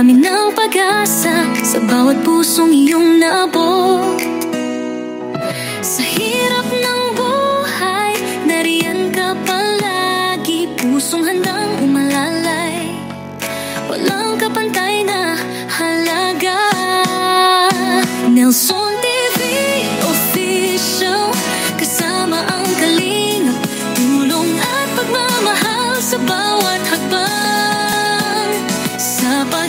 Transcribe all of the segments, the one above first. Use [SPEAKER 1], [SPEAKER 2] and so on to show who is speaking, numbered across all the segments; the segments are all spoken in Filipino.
[SPEAKER 1] dami ng pag-asa sa bawat pusong iyong naabot. Sa hirap ng buhay, nariyan ka palagi, pusong handang umalalay, walang kapantay na halaga. Nelson TV Official, kasama ang Kalingap, tulong at pagmamahal sa bawat hakbang sa pag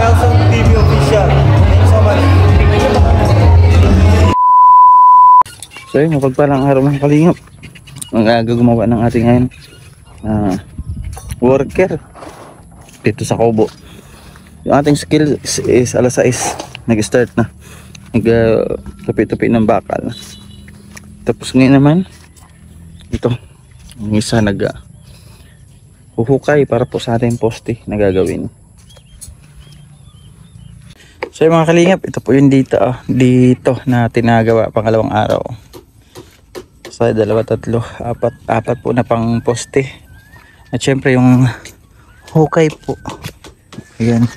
[SPEAKER 2] Nelson TV Official. Thank you so much.
[SPEAKER 3] So yun, mapagpalang araw ng Kalingap. Ang aga gumawa ng ating ngayon worker dito sa Kobo. Yung ating skill is alas 6 nag-start na, tupi-tupi ng bakal. Tapos ngayon naman ito, yung isa huhukay para po sa ating poste na gagawin. So yung mga Kalingap, ito po yung dito na tinagawa pangalawang araw. So 2, 3, 4 po na pang poste. At syempre yung hukay po, ayan,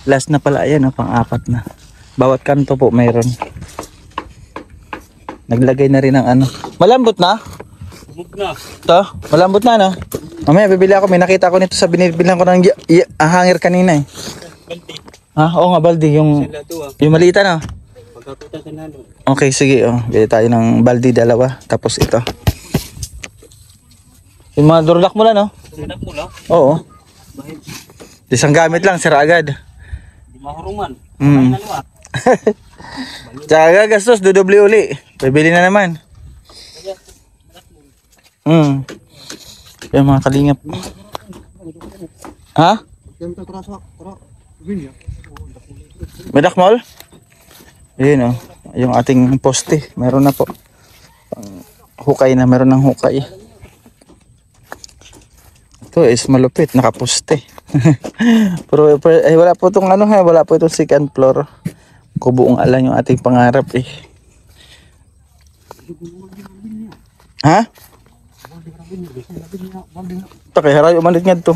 [SPEAKER 3] last na pala, ayan, pang 4 na. Bawat kanto po mayroon. Naglagay na rin ng malambot na? Ito, malambot na, no? Mamaya bibili ako, may nakita ko nito sa binibilang ko ng hanger kanina eh. Oo nga, baldi, yung maliit, no? Okay, sige, bili tayo ng baldi 2, tapos ito. Yung mga durlak mo lang, no? Durlak mo lang? Oo. Isang gamit lang, sira agad. Di mahuruman. Tsaka gastos, dudubli uli. Bibili na naman. Yung mga Kalingap. Ha? May dakmol? Ayun, yung ating poste, meron na po. Hukay na, meron ng hukay. Ito is malupit, nakaposte. Pero wala po itong wala po itong second floor. Kubuong alang yung ating pangarap eh. Ha? Ito kay harayo malit nga ito.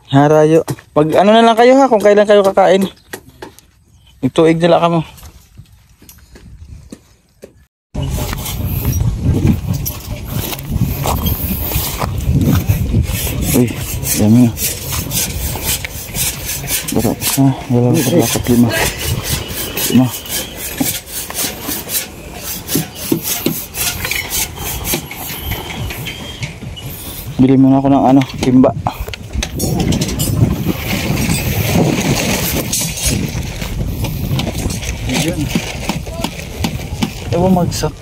[SPEAKER 3] Harayo. Pag na lang kayo kung kailan kayo kakain. Ituig nila ka mo. Uy, dami na. Berapa? 5. Bili muna ako ng timba. Ayan. Bumagsak.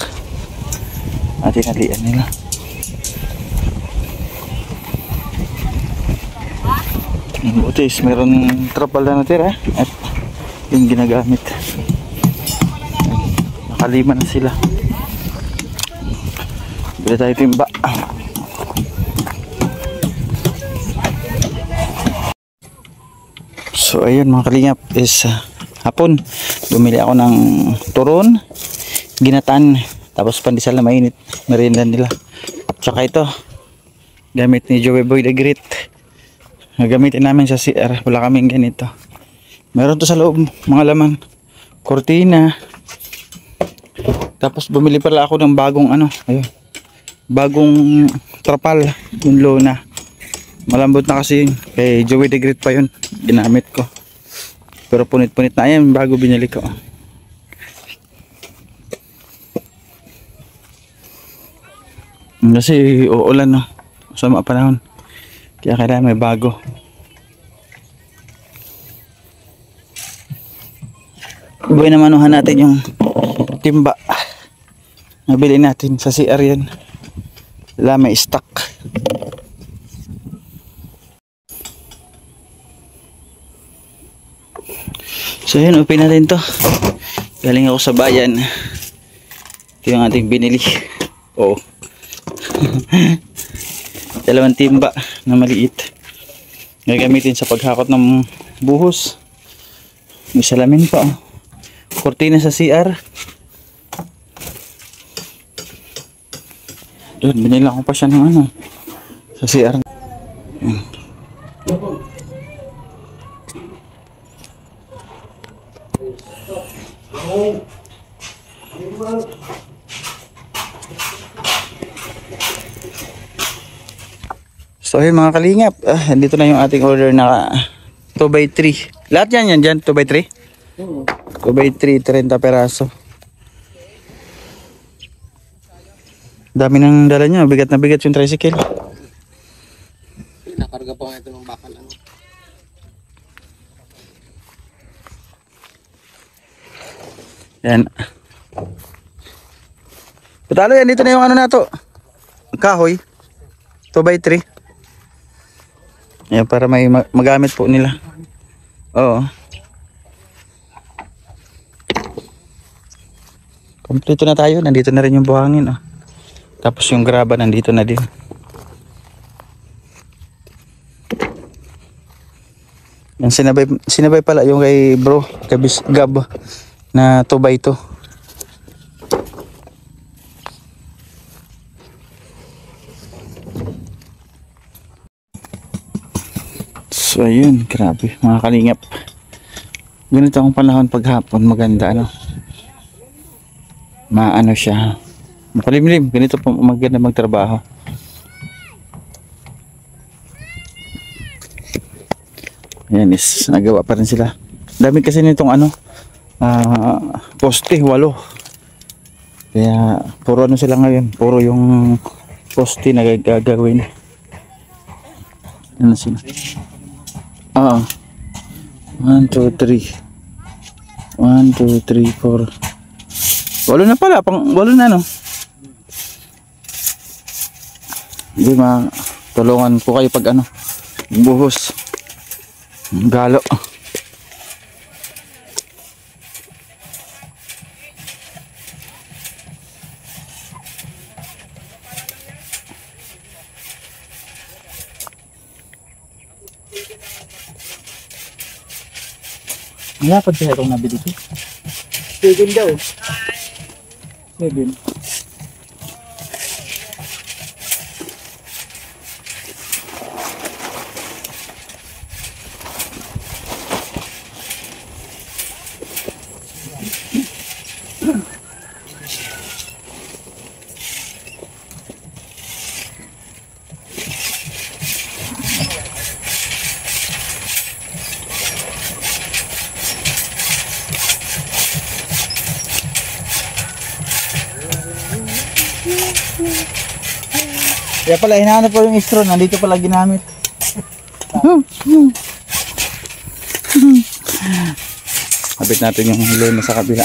[SPEAKER 3] Tinalian nila. Butis, meron trapal na natira at yung ginagamit. Nakalima na sila. Bili tayo timba. So ayun mga Kalingap, is hapon bumili ako ng turon, ginatan, tapos pandesal na mainit, merienda nila. Tsaka ito, gamit ni Joey Boy the Great. Gagamitin namin sa CR, wala kaming ganito. Meron to sa loob, mga laman, kortina. Tapos bumili pala ako ng bagong ayun, bagong trapal, yung lona. Malambot na kasi yun, kay Joey the Great pa yun, ginamit ko. Pero punit-punit na yan, bago binili ko. Kasi uulan, no? Sama panahon, kaya kailangan may bago. Buhay na manuhan natin yung timba. Nabili natin sa CR yan. Wala, may stock. So yun, open natin to. Galing ako sa bayan. Ito yung ating binili. Oo. 2 timba na maliit. Gagamitin sa paghakot ng buhos. May salamin pa. Kortina sa CR. Doon, binila ko pa siya ng ano. Sa CR. Ayan. So ayun mga kalingap, dito na yung ating order na 2x3. Lahat yan dyan, 2x3? 2x3, 30 peraso. Dami nang dala niya, bigat na bigat yung tricycle.
[SPEAKER 2] Nakarga pa nga ito ng bakal. Ano?
[SPEAKER 3] Yan. Patalo yan, dito na yung ano na to. Kahoy. 2x3. Yan, para may magamit po nila. Oo. Kompleto na tayo. Nandito na rin yung buhangin. Oh. Tapos yung graba nandito na din. Yan, sinabay pala yung kay bro. Kay Gab na 2x2. So ayun, grabe mga kalingap. Ganito ang panahon paghapon, maganda ano. Maano siya. Makulimlim, ganito po maganda magtrabaho. Ayan is, nagawa pa rin sila. Dami kasi nitong ano, poste, 8. Kaya puro ano sila ngayon, puro yung poste na gagawin. Ano sila? 1, 2, 3. 1, 2, 3, 4. 8 na pala, pang 8 na no. Hindi tulungan ko kayo pag ano, buhos. Galo. Wala pa siya itong nabili ko.
[SPEAKER 2] 7 daw.
[SPEAKER 3] 7. Kaya pala hinahanap ko yung straw, nandito pala ginamit. Habit natin yung lema sa kabila.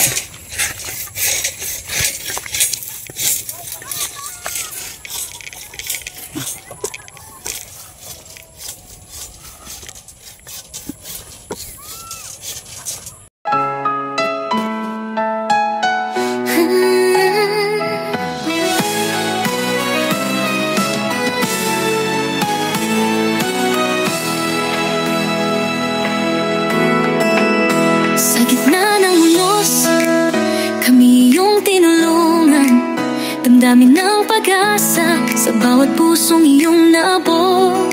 [SPEAKER 1] Damdamin ng pag-asa sa bawat pusong iyong naabot.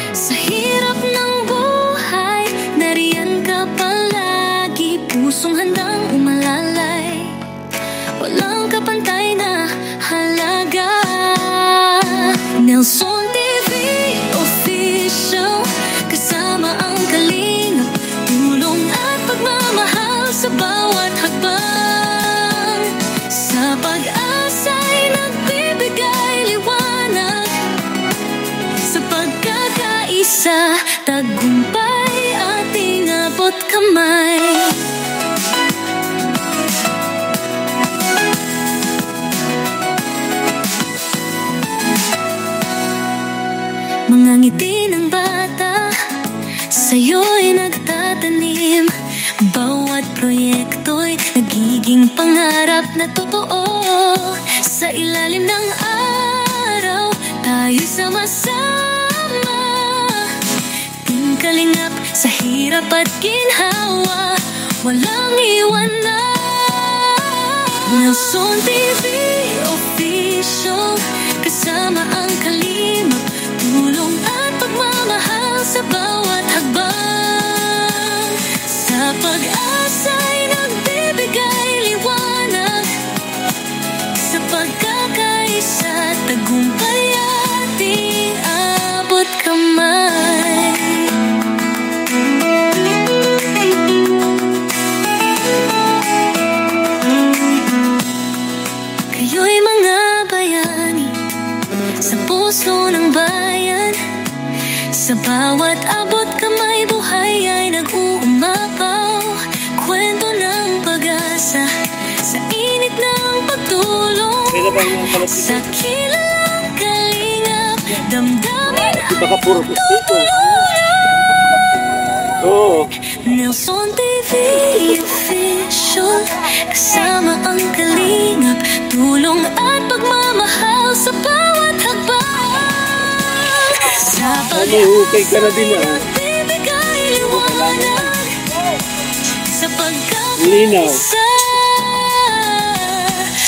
[SPEAKER 1] Sa hirap ng buhay, nariyan ka palagi, pusong handang umalalay. Walang kapantay na halaga. Nelson TV Official, kasama ang kalinga, tulong at pagmamahal sa bawat hakbang. Sa pag-asa'y nagbibigay liwanag, sa pagkakaisa, tagumpay ating abot kamay. Mga ngiti ng bata, sa'yo'y nagtatanim. Bawat proyekto'y nagiging pangarap na totoo. Sa ilalim ng araw, tayo'y sama-sama. Ting kalingap sa hirap at ginhawa, walang iwanan. Nelson TV Official, kasama ang kalimot, tulong at pagmamahal sa bawat hakbang. Sa pag-asa'y nagbibigay liwanag, sa pagkakaisa tagumpay ating abot kamay. Kayo'y mga bayani sa puso ng bayan, sa bawat abot kamay buhay ay nag-uumapaw. Kwento ng pag-asa sa init ng pagtulong, sa kilalang kalingap, damdamin ang tutulungan. Nelson TV Official, kasama ang kalingap, tulong at pagmamahal sa bawat hakbang. Sa pag-asa nagbibigay liwanag, sa pagkakaisa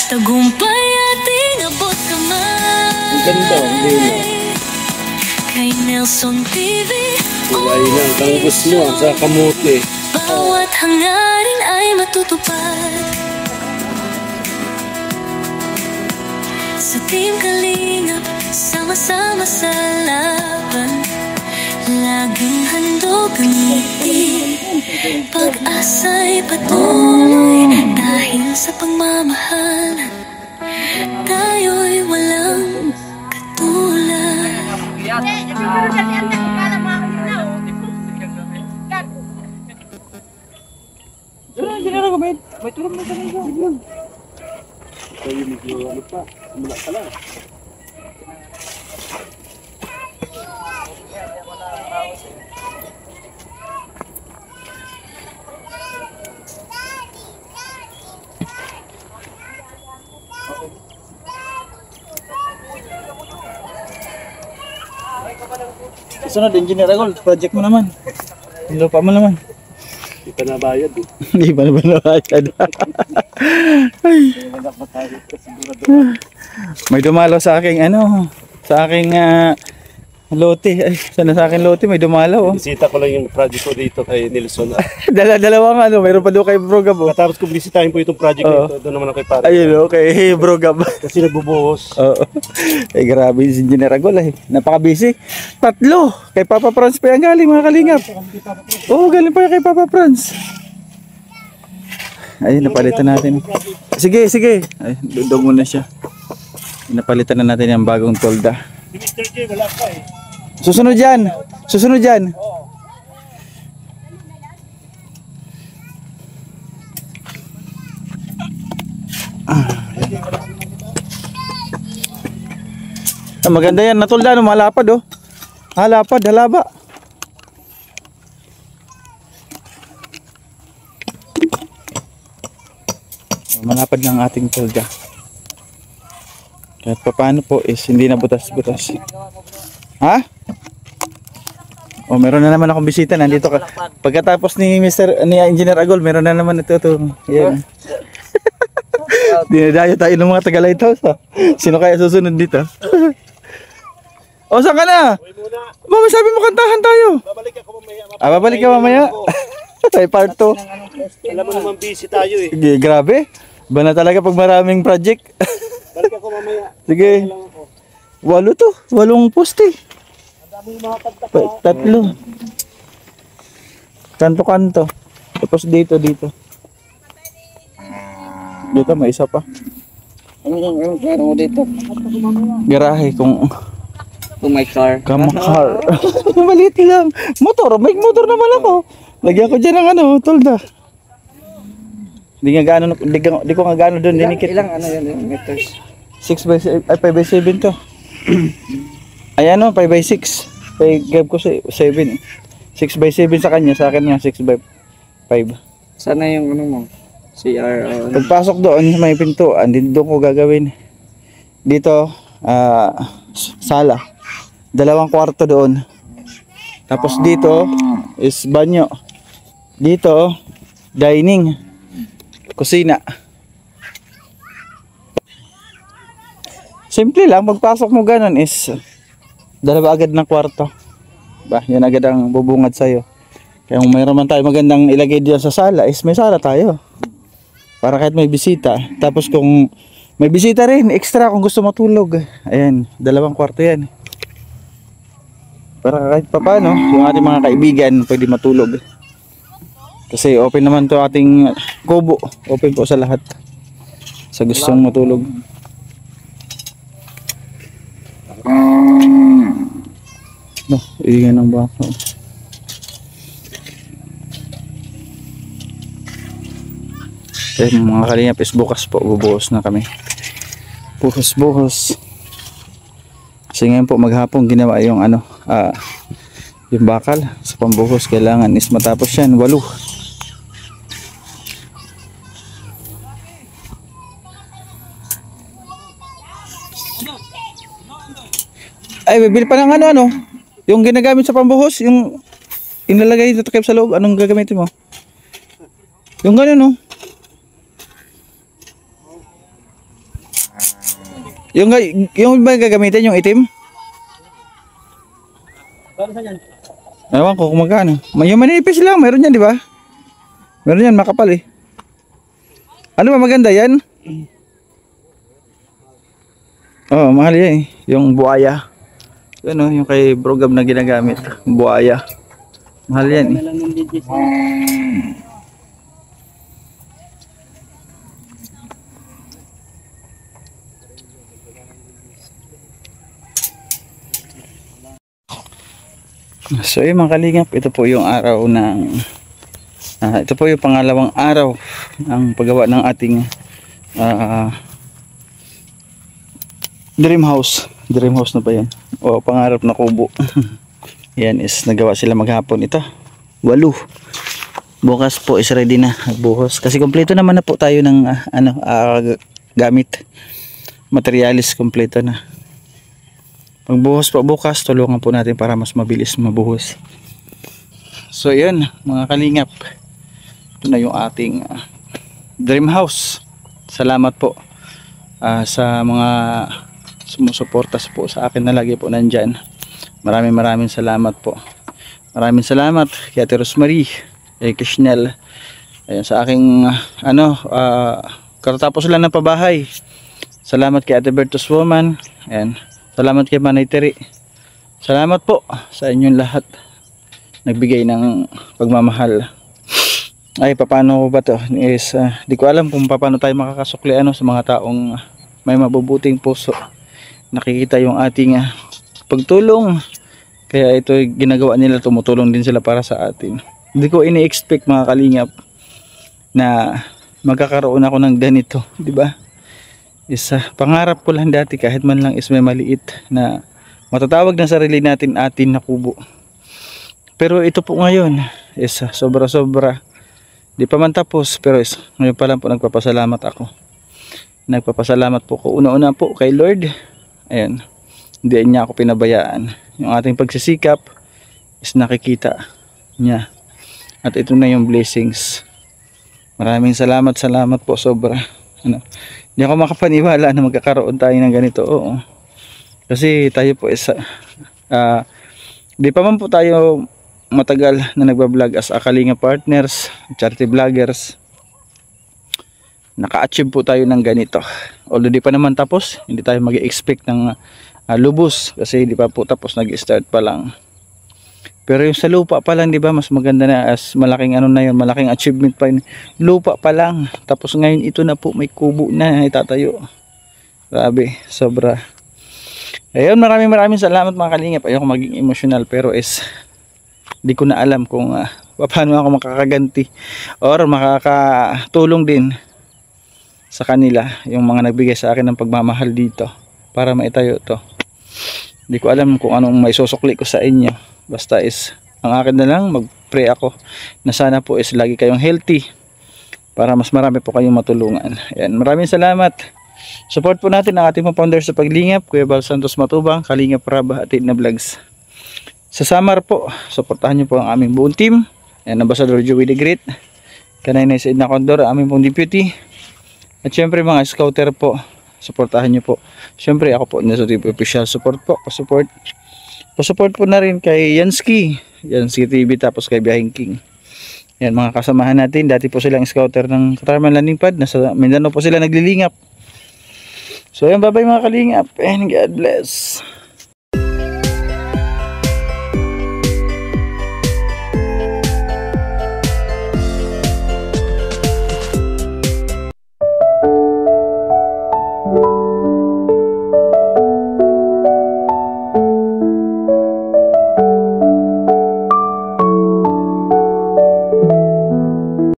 [SPEAKER 1] tagumpay ating abot kamay.
[SPEAKER 2] Ganda,
[SPEAKER 1] Kay Nelson TV
[SPEAKER 2] Kulay ng tanggos mo sa kamote.
[SPEAKER 1] bawat hangarin ay matutupad. Sa Team Kalingap, sama-sama sa laban, laging handog ang ngiti. Pag-asa'y patuloy, dahil sa pagmamahal tayo'y walang katulad.
[SPEAKER 3] Sunod, Engineer Agol, project mo naman. Lupa mo naman.
[SPEAKER 2] Hindi pa nabayad eh.
[SPEAKER 3] Hindi ba naman nakakad? Ay. May dumalaw sa aking sa aking lote. Ay, sana sa akin lote, may dumalaw. Oh.
[SPEAKER 2] Bisita ko lang yung project ko dito kay Nelson.
[SPEAKER 3] Dalawang mayroon pa doon kay Bro Gab.
[SPEAKER 2] Matapos ko bisitahin po itong project na ito, doon naman ako kay pare.
[SPEAKER 3] Ayun, okay, Bro Gab.
[SPEAKER 2] Kasi nagbubuhos.
[SPEAKER 3] Oo. Eh, grabe si Engineer Agol eh. Napaka-busy. 3. Kay Papa Franz pa yan galing, mga kalingap. Oo, galing pa yan kay Papa Franz. Ayun, napalitan natin. Sige. Ay, dudog muna siya. Napalitan na natin yung bagong tolda.
[SPEAKER 2] Si Mr. J, wala pa eh.
[SPEAKER 3] Susunod dyan. Maganda yan, natulda, no? Malapad, oh. Halapad, halaba. Malapad ng ating tulda. Kahit pa paano po is hindi na butas-butas. Ha? Oh, meron na naman akong bisita, nandito ka. Pagkatapos ni Engineer Agol, meron na naman ito. Yan. Dinadayo tayo ng mga taga-lighthouse, ha? Sino kaya susunod dito? O, saan ka na? Mama, sabi mo kantahan tayo.
[SPEAKER 2] Babalik ako mamaya.
[SPEAKER 3] Babalik ka mamaya? Ay, part 2.
[SPEAKER 2] Alam mo naman busy tayo eh.
[SPEAKER 3] Sige, grabe. Ba na talaga pag maraming project.
[SPEAKER 2] Balik ako mamaya.
[SPEAKER 3] Sige. 8 to. 8 poste. 3. Kanto-kanto. Tapos dito. Dito may isa pa.
[SPEAKER 4] Anong klaro mo dito?
[SPEAKER 3] Garahe kung
[SPEAKER 4] may car.
[SPEAKER 3] kamakar. Maliit lang. Motor. May motor naman ako. Lagyan ko dyan ng tolda. Di ko nga gaano doon.
[SPEAKER 4] Ilang ano yun, meters?
[SPEAKER 3] 5 by 7 to. Ay 5 by 6. Gab ko 7. 6 by 7 sa kanya. Sa akin nga 6 by 5.
[SPEAKER 4] Sana yung ano mo? CR o ano?
[SPEAKER 3] Pagpasok doon may pintuan, doon ko gagawin. Dito, sala. 2 kwarto doon. Tapos dito is banyo. Dito dining, kusina. Simple lang, pagpasok mo ganun is dalawa agad ng kwarto. Ba, yan agad ang bubungad sa'yo. Kaya kung mayroon man tayo magandang ilagay diyan sa sala, is may sala tayo. Para kahit may bisita. Tapos kung may bisita rin, extra kung gusto matulog. Ayan, 2 kwarto yan. Para kahit papaano, yung ating mga kaibigan pwede matulog. Kasi open naman to ating kubo. Open po sa lahat. Sa gustong matulog. No, iyan ang baka. Okay, mga kalingap is bukas po bubuhos na kami. Buhos. Kasi ngayon po maghapon ginawa yung yung bakal sa pambuhos. Kailangan is matapos yan 8. Ay, bibili pa ng ano yung ginagamit sa pambuhos, yung inlalagay dito takip sa loob. Anong gagamitin mo? Yung gano'n, no? Yung ba gagamitin, yung itim? Ewan ko kung magkano. Yung manipis lang, meron yan, di ba? Meron yan, makapal eh. Ano ba maganda yan? Oh, mahal yan eh. Yung buaya. Ano, yung kay Brogab na ginagamit. Buaya. Mahal yan eh. So mga kalingap, ito po yung araw ng ito po yung pangalawang araw ng paggawa ng ating dream house na ba yan? O pangarap na kubo. Yan is nagawa sila maghapon. Ito 8. Bukas po is ready na buhos kasi kompleto naman na po tayo ng gamit, materialis kompleto na. Pagbuhos po bukas, tulungan po natin para mas mabilis mabuhos. So yun mga kalingap, ito na yung ating dream house. Salamat po sa mga sumusuporta po sa akin na lagi po nandyan. Maraming salamat po. Maraming salamat kay Ate Rosemary, kay Kishnel, ayun, sa aking katatapos lang ng pabahay. Salamat kay Ate Bertus Woman. Ayan. Salamat kay Manay Teri. Salamat po sa inyong lahat nagbigay ng pagmamahal. Ay, paano ba to? Is di ko alam kung paano tayo makakasukli sa mga taong may mabubuting puso. Nakikita yung ating pagtulong. Kaya ito ginagawa nila, tumutulong din sila para sa atin. Hindi ko ini-expect mga kalingap na magkakaroon ako ng ganito, di ba? Pangarap ko lang dati kahit man lang is may maliit na matatawag ng sarili natin na kubo. Pero ito po ngayon is sobra di pa man tapos, pero ngayon pa lang po nagpapasalamat ako. Nagpapasalamat po ko una-una po kay Lord. Ayan, hindi niya ako pinabayaan. Yung ating pagsisikap is nakikita niya, at ito na yung blessings. Maraming salamat po sobra. Hindi ako makapaniwala na magkakaroon tayo ng ganito. Oo. Kasi tayo po is di pa man po tayo matagal na nagbablog as Kalinga partners, charity vloggers. Naka-achieve po tayo ng ganito. Although di pa naman tapos, hindi tayo mag-expect ng lubos kasi di pa po tapos, nag-start pa lang. Pero yung sa lupa pa lang, di ba, mas maganda na, as malaking na yun, malaking achievement pa yun. Lupa pa lang. Tapos ngayon ito na po, may kubo na itatayo. Grabe, sobra. Ayun, maraming salamat mga kalingap. Ayoko maging emotional, pero di ko na alam kung paano ako makakaganti or makakatulong din sa kanila, yung mga nagbigay sa akin ng pagmamahal dito para maitayo to. Di ko alam kung anong may susukli ko sa inyo. Basta ang akin na lang, mag-pray ako na sana po lagi kayong healthy para mas marami po kayong matulungan. Ayan, maraming salamat. Support po natin ang ating founder sa paglingap, Kuya Val Santos Matubang, Kalingap Raba at Tina Vlogs. Sa Samar po, supportahan niyo po ang aming buong team. Ayan, Ambassador Joey the Great, Kanay na Sid na Condor, aming pong deputy. At syempre mga scouter po, suportahan nyo po. Syempre ako po na sa TV official support po, pa-support po na rin kay Yansky TV, tapos kay Biyahing King. Yan mga kasamahan natin, dati po silang scouter ng Katarman Landing Pad, nasa Mindanao po sila naglilingap. So yan, bye bye mga kalingap and God bless.